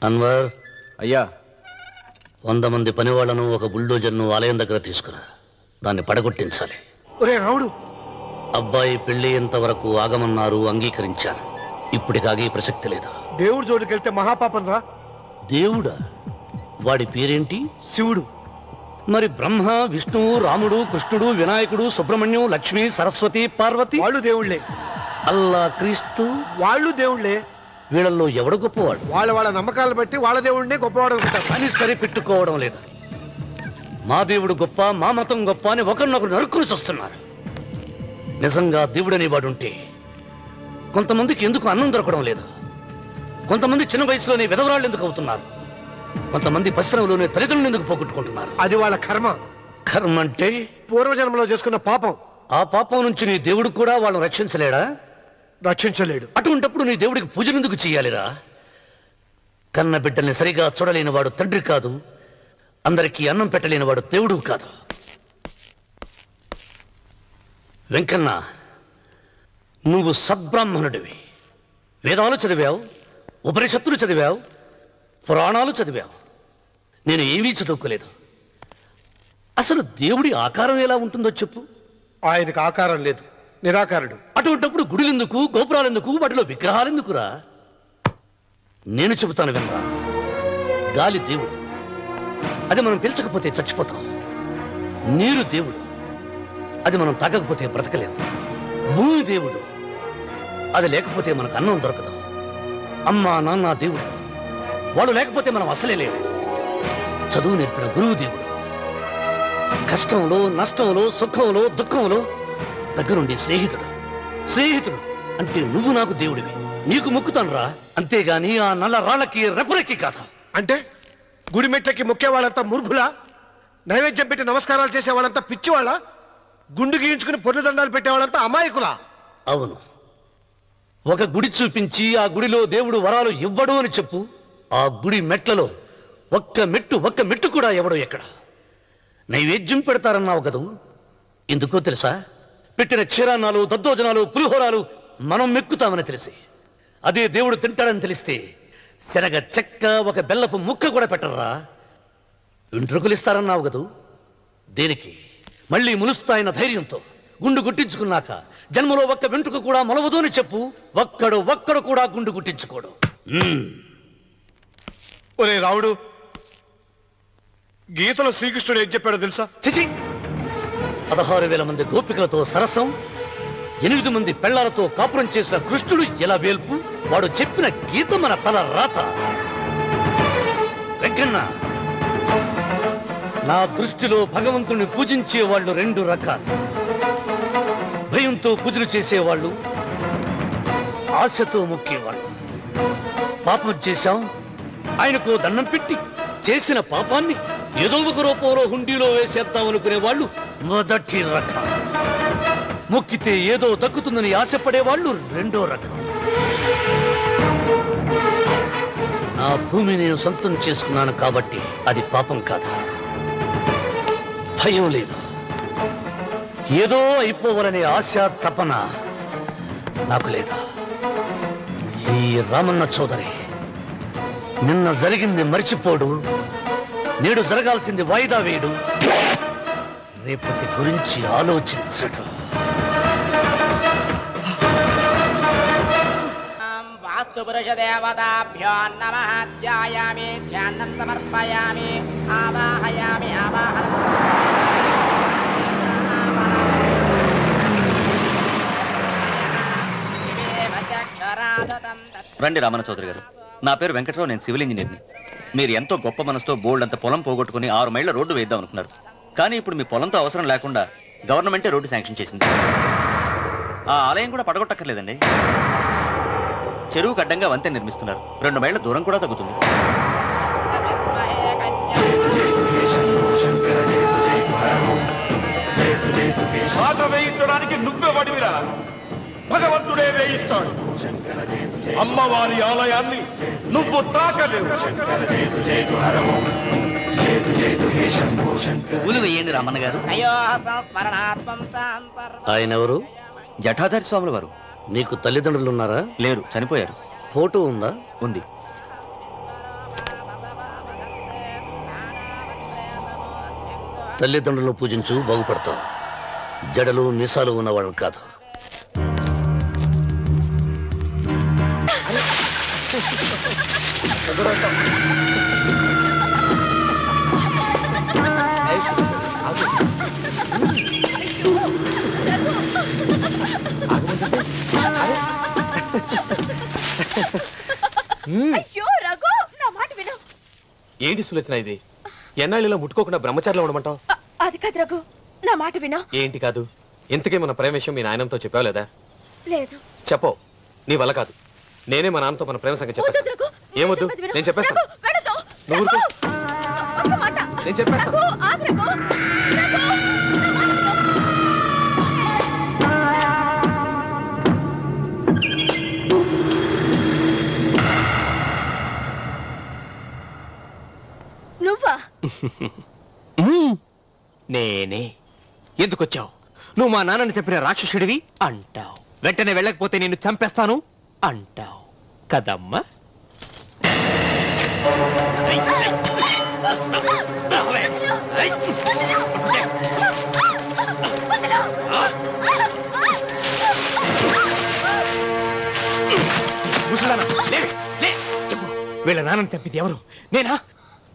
అన్వర్ అయ్యా 100 మంది పనివాళ్లను ఒక బుల్డోజర్ను ఆలయం దగ్గర తీసుకురా. దాన్ని పడగొట్టించాలి. ఒరే రావుడు, అబ్బాయి పెళ్లి ఎంతవరకు ఆగమన్నారు, అంగీకరించాను. ఇప్పటికి ఆగే ప్రసక్తి లేదు. దేవుడి జోడికి వెళ్తే మహాపాపం రా. దేవుడా? వాడి పేరేంటి? శివుడు. మరి బ్రహ్మ, విష్ణువు, రాముడు, కృష్ణుడు, వినాయకుడు, సుబ్రహ్మణ్యం, లక్ష్మి, సరస్వతి, పార్వతి వాళ్ళు దేవుళ్లే. అల్లా, క్రీస్తు వాళ్ళు దేవుళ్లే. వీళ్ళల్లో ఎవడు గొప్పవాడు? వాళ్ళ నమ్మకాలను బట్టి వాళ్ళ దేవుడినే గొప్పవాడు అనుకుంటారు. అని సరిపెట్టుకోవడం లేదు. మా దేవుడు గొప్ప, మా మతం గొప్ప అని ఒకరినొకరు నరుక్కుని చూస్తున్నారు. నిజంగా దేవుడనే వాడుంటే కొంతమందికి ఎందుకు అన్నం దొరకడం లేదు? కొంతమంది చిన్న వయసులోనే విధవరాళ్ళు ఎందుకు అవుతున్నారు? కొంతమంది పశ్చిమలోనే తల్లిదండ్రులు ఎందుకు పోగొట్టుకుంటున్నారు? అది వాళ్ళ కర్మ. కర్మ అంటే పూర్వజన్మలో చేసుకున్న పాపం. ఆ పాపం నుంచి నీ దేవుడు కూడా వాళ్ళని రక్షించలేడా? రక్షించలేడు. అటువంటప్పుడు నీ దేవుడికి పూజలు ఎందుకు చెయ్యాలిరా? కన్న బిడ్డల్ని సరిగా చూడలేని వాడు తండ్రి కాదు, అందరికీ అన్నం పెట్టలేని వాడు దేవుడు కాదు. వెంకన్న, నువ్వు సద్బ్రాహ్మణుడివి. వేదాలు చదివావు, ఉపనిషత్తులు చదివావు, పురాణాలు చదివావు. నేను ఏమీ చదువుకోలేదు. అసలు దేవుడి ఆకారం ఎలా ఉంటుందో చెప్పు. ఆయనకు ఆకారం లేదు, నిరాకారుడు. అటువంటప్పుడు గుడిలెందుకు, గోపురాలెందుకు, వాటిలో విగ్రహాలెందుకురా? నేను చెబుతాను వినరా. గాలి దేవుడు, అది మనం పీల్చకపోతే చచ్చిపోతాం. నీరు దేవుడు, అది మనం తాగకపోతే బ్రతకలేము. భూమి దేవుడు, అది లేకపోతే మనకు అన్నం దొరకదు. అమ్మా నాన్న దేవుడు, వాడు లేకపోతే మనం అసలే లేవు. చదువు నేర్పిన గురువు దేవుడు, కష్టంలో, నష్టంలో, సుఖంలో, దుఃఖంలో దగ్గరుండి స్నేహితుడు అంటే నువ్వు నాకు దేవుడివి. నీకు మొక్కుతాను రా, అంతేగాని ఆ నల్ల రాళ్ళకి రెపరెక్కి కాదు. అంటే గుడి మెట్లకి మొక్కే వాళ్ళంతా మూర్ఖులా? నైవేద్యం పెట్టి నమస్కారాలు చేసే వాళ్ళంతా పిచ్చివాళ్ళ? గుండు గీయించుకుని పొర్లు దండాలు పెట్టేవాళ్ళంతా అమాయకులా? అవును. ఒక గుడి చూపించి ఆ గుడిలో దేవుడు వరాలు ఇవ్వడు అని చెప్పు. ఆ గుడి మెట్లలో ఒక్క మెట్టు కూడా ఎవడో ఎక్కడ. నైవేద్యం పెడతారన్నావు కదూ, ఎందుకో తెలుసా? పెట్టిన క్షీరాన్నాలు, దద్దోజనాలు, పులిహోరాలు మనం మెక్కుతామని తెలిసి, అదే దేవుడు తింటాడని తెలిస్తే శనగ చెక్క, ఒక బెల్లపు ముక్క కూడా పెట్టర్రా. వెంట్రుకలు ఇస్తారన్నావు కదూ, దేనికి? మళ్ళీ ములుస్తాయన్న ధైర్యంతో. గుండు గుట్టించుకున్నాక జన్మలో ఒక్క వెంట్రుక కూడా మొలవదు అని చెప్పు. ఒక్కడు కూడా గుండు గుట్టించుకోడు. ఒరే రావుడు, గీతలో శ్రీకృష్ణుడు ఏం చెప్పాడో తెలుసా? చిచి, 16,000 మంది గోపికలతో సరసం, 8 మంది పెళ్లాలతో కాపురం చేసిన కృష్ణుడు ఎలా వేల్పు? వాడు చెప్పిన గీత మన తల రాత. వెంకన్న, నా దృష్టిలో భగవంతుని పూజించే వాళ్ళు 2 రకాలు. భయంతో పూజలు చేసేవాళ్ళు, ఆశతో మొక్కేవాళ్ళు. పాపం చేశాం, ఆయనకు దండం పెట్టి చేసిన పాపాన్ని ఏదో ఒక రూపంలో హుండీలో వేసేద్దాం అనుకునే వాళ్ళు మొదటి రకం. మొక్కితే ఏదో దక్కుతుందని ఆశపడేవాళ్ళు 2వ రకం. నా భూమి నేను సొంతం చేసుకున్నాను కాబట్టి అది పాపం కాదా? భయం లేదు, ఏదో అయిపోవాలనే ఆశ, తపన నాకు లేదా? ఈ రామన్న చౌదరి నిన్న జరిగింది మర్చిపోడు, నేడు జరగాల్సింది వాయిదా వేయడు, రేపటి గురించి ఆలోచించడు. వాస్తు పురుష దేవతాభ్యో నమః. ధ్యాయామి, ధ్యానం సమర్పయామి, ఆవాహయామి, రండి రామన్న చౌదరి గారు. నా పేరు వెంకటరావు, నేను సివిల్ ఇంజనీర్ని. మీరు ఎంతో గొప్ప మనసుతో బోల్డ్ అంత పొలం పోగొట్టుకుని 6 మైళ్ళ రోడ్డు వేద్దాం అనుకున్నారు. కానీ ఇప్పుడు మీ పొలంతో అవసరం లేకుండా గవర్నమెంటే రోడ్డు శాంక్షన్ చేసింది. ఆ ఆలయం కూడా పడగొట్టక్కర్లేదండి. చెరువుకు అడ్డంగా వంతెన నిర్మిస్తున్నారు. 2 మైళ్ళ దూరం కూడా తగ్గుతుంది. పాట వేయించడానికి నువ్వే వడివిరా, భగవంతుడే వేయిస్తాడు. అమ్మవారి ఆలయాన్ని నువ్వు తాకలేవు. పూలు వేయండి రామన్న గారు. ఆయన ఎవరు? జటాధారి స్వాముల వారు. నీకు తల్లిదండ్రులు ఉన్నారా? లేరు, చనిపోయారు. ఫోటో ఉందా? ఉంది. తల్లిదండ్రులను పూజించు, బాగుపడతావు. జడలు మీసాలు ఉన్నవాళ్ళం కాదు. ఏంటి సులోచన ఇది? ఎన్నాళ్ళలో ముట్టుకోకుండా బ్రహ్మచారిలో ఉండమంటావు? అది కాదు రఘు, నా మాట విను. ఏంటి కాదు? ఇంతకీ మన ప్రేమ విషయం మీ నాయనంతో చెప్పావు లేదా? లేదు. చెప్పవు. నీ వల్ల కాదు. నేనే మా నాన్నతో మన ప్రేమ సంగతి చెప్పేస్తాను. ఏమొద్దు, నేను చెప్పేస్తాను. నువ్వు నేను చెప్పేస్తాను. నువ్వా? నేనే. ఎందుకొచ్చావు? నువ్వు మా నాన్నని చెప్పిన రాక్షసుడివి అంటావు. వెంటనే వెళ్ళకపోతే నిన్ను చంపేస్తాను అంటావు కదమ్మా? చెప్పు, వీళ్ళ నాన్నని చంపింది ఎవరు? నేనా?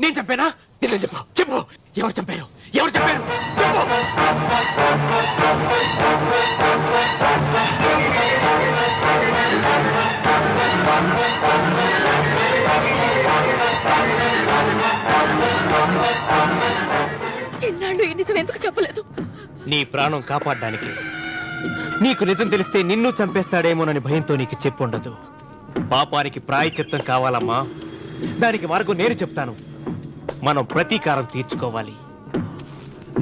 నేను చంపానా? నిజం చెప్పు. చెప్పు, ఎవరు చంపారు? ఎవరు చంపారు? చెప్పు. ఎన్నాళ్ళు ఈ నిజం ఎందుకు చెప్పలేదు? నీ ప్రాణం కాపాడడానికి. నీకు నిజం తెలిస్తే నిన్ను చంపేస్తాడేమోనని భయంతో నీకు చెప్పుండదు. పాపానికి ప్రాయశ్చిత్తం కావాలమ్మా. దానికి మార్గం నేను చెప్తాను. మనం ప్రతీకారం తీర్చుకోవాలి.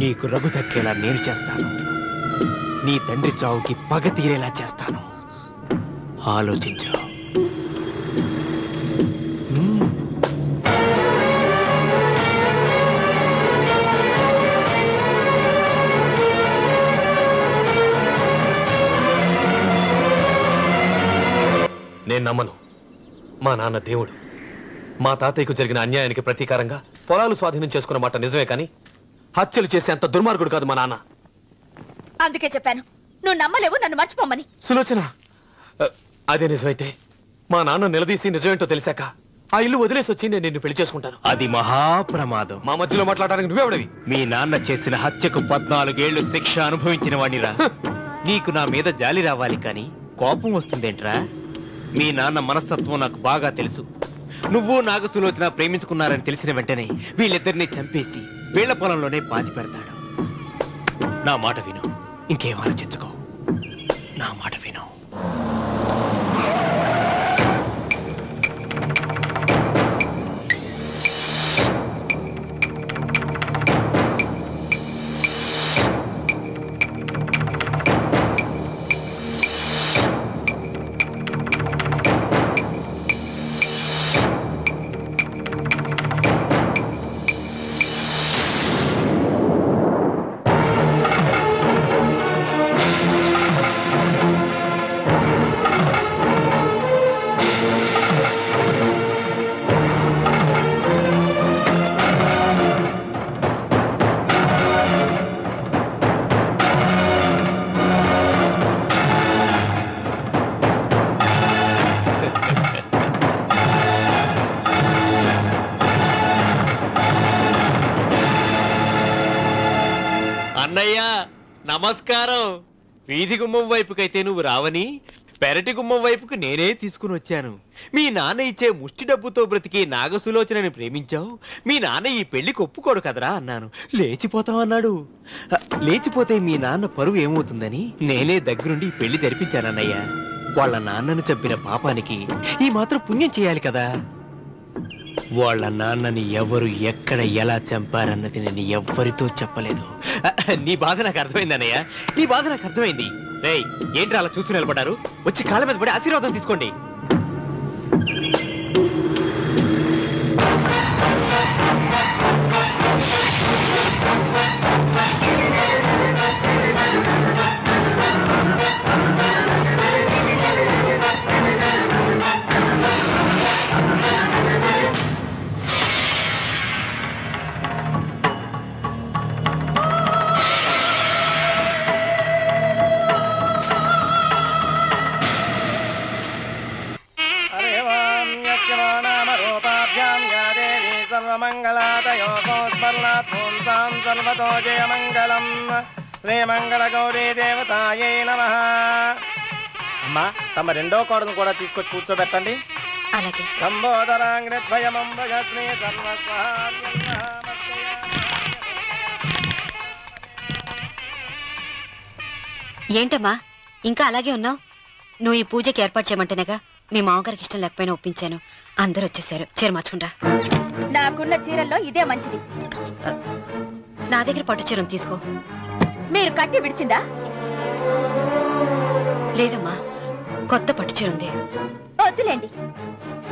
నీకు రఘు దక్కేలా నేను చేస్తాను. నీ తండ్రి చావుకి పగ తీరేలా చేస్తాను. ఆలోచించు. నేను నమ్మను. మా నాన్న దేవుడు. మా తాతయ్యకు జరిగిన అన్యాయానికి ప్రతీకారంగా పొలాలు స్వాధీనం చేసుకున్న మాట నిజమే, కానీ హత్యలు చేసే అంత దుర్మార్గుడు కాదు మా నాన్న. అందుకే చెప్పాను, నువ్వు నమ్మలేవు, నన్ను మర్చిపోమని. సులోచన, అదే నిజమైతే మా నాన్న నిలదీసి నిజమేంటో తెలిసాక ఆ ఇల్లు వదిలేసి వచ్చి నేను నిన్ను పెళ్లి చేసుకుంటాను. అది మహాప్రమాదం. మా మధ్యలో మాట్లాడడానికి నువ్వెవడివి? మీ నాన్న చేసిన హత్యకు 14 ఏళ్లు శిక్ష అనుభవించిన వాడిరా. నీకు నా మీద జాలి రావాలి కానీ కోపం వస్తుందేంట్రా? మీ నాన్న మనస్తత్వం నాకు బాగా తెలుసు. నువ్వు నాగసులోచన ప్రేమించుకున్నారని తెలిసిన వెంటనే వీళ్ళిద్దరిని చంపేసి వీళ్ల పొలంలోనే పాతి పెడతాడు. నా మాట విను, ఇంకేం ఆలోచించుకో. నా మాట విను. అన్నయ్య నమస్కారం. వీధి గుమ్మం వైపుకైతే నువ్వు రావని పెరటి గుమ్మం వైపుకు నేనే తీసుకుని వచ్చాను. మీ నాన్న ఇచ్చే ముష్టి డబ్బుతో బ్రతికి నాగసులోచనని ప్రేమించావు. మీ నాన్న ఈ పెళ్లికి ఒప్పుకోడు కదరా అన్నాను. లేచిపోతామన్నాడు. లేచిపోతే మీ నాన్న పరువు ఏమవుతుందని నేనే దగ్గరుండి ఈ పెళ్లి జరిపించానన్నయ్య. వాళ్ళ నాన్నను చంపిన పాపానికి ఈ మాత్రం పుణ్యం చేయాలి కదా. వాళ్ళ నాన్నని ఎవరు ఎక్కడ ఎలా చంపారన్నది నేను ఎవ్వరితో చెప్పలేదు. నీ బాధ నాకు అర్థమైంది అన్నయ్య, నీ బాధ నాకు అర్థమైంది. రేయ్, ఏంటి అలా చూస్తూ నిలబడ్డారు? వచ్చి కాళ్ళ మీద పడి ఆశీర్వాదం తీసుకోండి. రూపాభ్యాం యా దేవీ సర్వమంగళాదయో సంస్మరణాత్ పుంసాం సర్వతో జయమంగళం శ్రీమంగళ గౌరీ దేవతాయై నమః. అమ్మా తమ రెండో కోడను కూడా తీసుకొచ్చి కూర్చోబెట్టండి. అలాగే. లంబోదరాంగ్రద్వయమంబయ శ్రీ సర్వస్వామ్యం. ఏంటమ్మా ఇంకా అలాగే ఉన్నావు? నువ్వు ఈ పూజకి ఏర్పాటు చేయమంటేనేగా మీ మామగారికి ఇష్టం లేకపోయినా ఒప్పించాను. అందరూ వచ్చేసారు. చీర మార్చుకుంటా. నాకున్న చీరల్లో ఇదే మంచిది. నా దగ్గర పట్టు చీరను తీసుకో. మీరు కట్టి విడిచిందా? లేదమ్మా, కొత్త పట్టు చీర ఉంది. వద్దులేండి.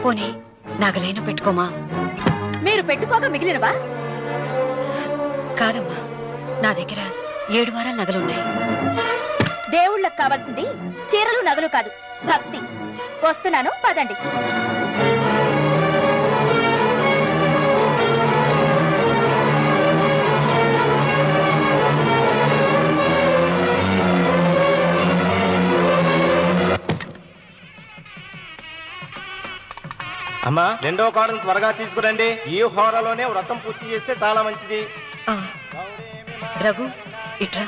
పోనీ నగలైనా పెట్టుకోమా. మీరు పెట్టుకోక మిగిలినవా? కాదమ్మా, నా దగ్గర 7 వారాల నగలున్నాయి. దేవుళ్ళకు కావాల్సింది చీరలు నగలు కాదు, భక్తి. వస్తున్నాను, పదండి. అమ్మా రెండో కోడను త్వరగా తీసుకురండి. ఈ హోరలోనే వ్రతం పూర్తి చేస్తే చాలా మంచిది. రఘు ఇట్రా.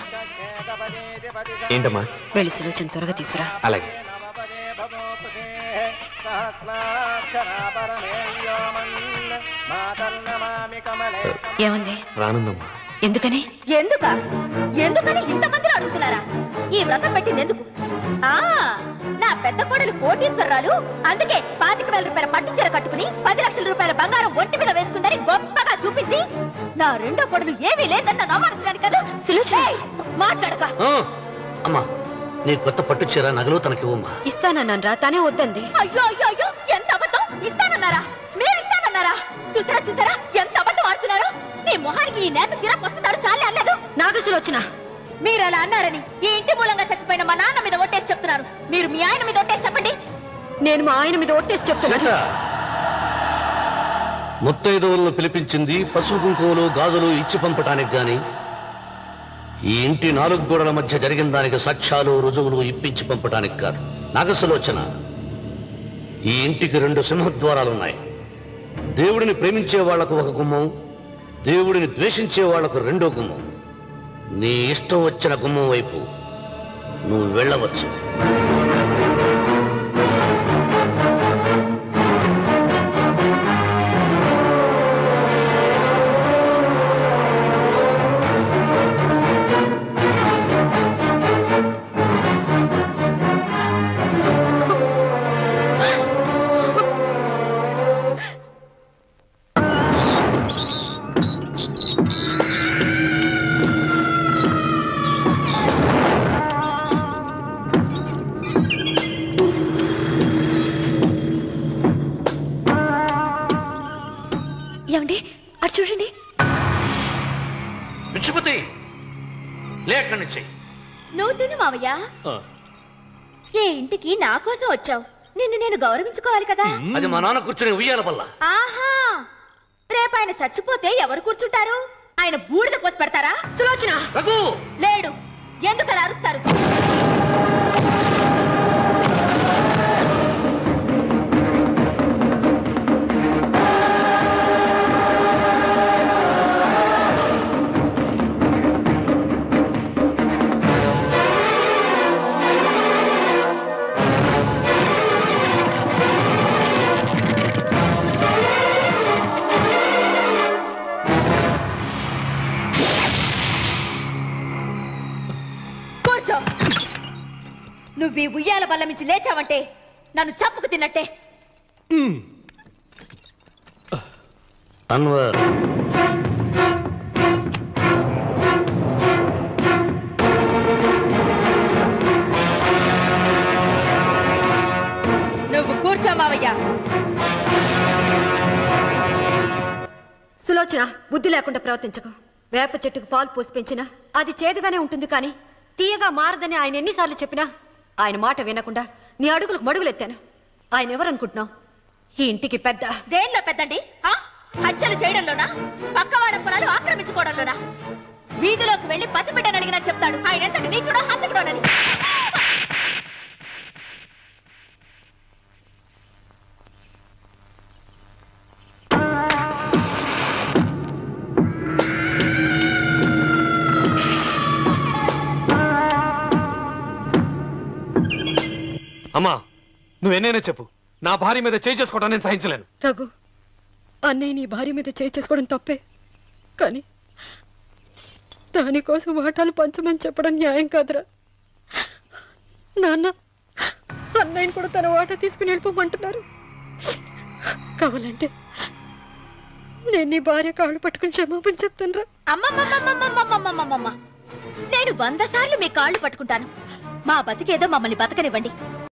ఏంటమ్మా? వెళ్ళి సులోచన త్వరగా తీసురా. అలాగే. ఏమంది? రానుందమ్మా. ఎందుకని? ఎందుకని ఇంతమందిని అడుగుతున్నారా? ఈ వ్రతం పెట్టింది ఎందుకు? నా పెద్ద కోడలు కోటీశ్వరరాలు, అందుకే 25,000 రూపాయల పట్టు చీర కట్టుకుని 10 లక్షల రూపాయల బంగారం ఒంటి మీద వేస్తుందని గొప్పగా చూపించి నా రెండో కోడలు ఏమీ లేదన్న నమ్మకం కదా. మాట్లాడక. అమ్మా, నీ కొత్త పట్టు చీర నగలు తనకి ఇవ్వమ్మా. ఇస్తానన్నారా? తానే వద్దండి. అయ్యో అయ్యో అయ్యో, ఎంత అబద్ధం! ఇస్తానన్నారా? మీరు ఇస్తానన్నారా? చూసారా చూసారా ఎంత అబద్ధం ఆడుతున్నారు? నీ మొహానికి ఈ నేత చీర వస్తున్నారు చాలే అనలేదు. నాగసులోచన, మీరు అలా అన్నారని ఈ ఇంటి మూలంగా చచ్చిపోయిన మా నాన్న మీద ఒట్టేసి చెప్తున్నారు. మీరు మీ ఆయన మీద ఒట్టేసి చెప్పండి. నేను మా ఆయన మీద ఒట్టేసి చెప్తున్నా. ముత్తైదువులను పిలిపించింది పసుపు కుంకుమలు గాజులు ఇచ్చి పంపటానికి గాని, ఈ ఇంటి 4 గోడల మధ్య జరిగిన దానికి సాక్ష్యాలు రుజువులు ఇప్పించి పంపటానికి కాదు. నాగసులోచన, ఈ ఇంటికి 2 సింహద్వారాలున్నాయి. దేవుడిని ప్రేమించే వాళ్లకు ఒక గుమ్మం, దేవుడిని ద్వేషించే వాళ్లకు 2వ గుమ్మం. నీ ఇష్టం వచ్చిన గుమ్మం వైపు నువ్వు వెళ్ళవచ్చు. ఏమండి అటు చూడండి. విక్షుపతి, లేక్కడి నుంచి. నువ్వు తిను మావయ్య. ఏ ఇంటికి నా కోసం వచ్చావు, నిన్ను నేను గౌరవించుకోవాలి కదా. అది మా నాన్న కూర్చుని ఉయ్యాల వల్ల. ఆహా, రేపు ఆయన చచ్చిపోతే ఎవరు కూర్చుంటారు? ఆయన బూడిద పోసి పెడతారా? సులోచన రఘు లేడు, ఎందుకలా అరుస్తారు? నువ్వు ఈ ఉయ్యాల బల్ల మించి లేచావంటే నన్ను చంపుకు తిన్నట్టే. అన్వర్, నువ్వు కూర్చో మావయ్య. సులోచన, బుద్ధి లేకుండా ప్రవర్తించకు. వేప చెట్టుకు పాలు పోసి పెంచినా అది చేదుగానే ఉంటుంది, కానీ తీయగా మారదని ఆయన ఎన్నిసార్లు చెప్పినా ఆయన మాట వినకుండా నీ అడుగులకు మడుగులెత్తాను. ఆయన ఎవరనుకుంటున్నావు? ఈ ఇంటికి పెద్ద. దేనిలో పెద్దండి? హత్యలు చేయడంలోనా? పక్కవాడ పొలాలు ఆక్రమించుకోవడంలోనా? వీధిలోకి వెళ్లి పసిబిడ్డని అడిగినా చెప్తాడు ఆయన ఎంతటి నీచుడో హంతకుడోనని. నువ్వెన్నైనా చెప్పు, నా భార్య మీద చేయి చేసుకోవడం నేను సహించలేను. రఘు, అన్నయ్య నీ భార్య మీద చేయి చేసుకోవడం తప్పే, కానీ దానికోసం వాటాలు పంచమని చెప్పడం న్యాయం కాదురా. నాన్న అన్నయ్యని కూడా తన వాటా తీసుకుని వెళ్ళిపోమంటున్నారు. కావాలంటే నేను నీ భార్య కాళ్ళు పట్టుకుని క్షమాపణ చెప్తాను. అమ్మమ్మమ్మమ్మమ్మమ్మమ్మమ్మమ్మ, నేను 100 సార్లు మీ కాళ్ళు పట్టుకుంటాను. మా బతికేదో మమ్మల్ని బతకనివ్వండి.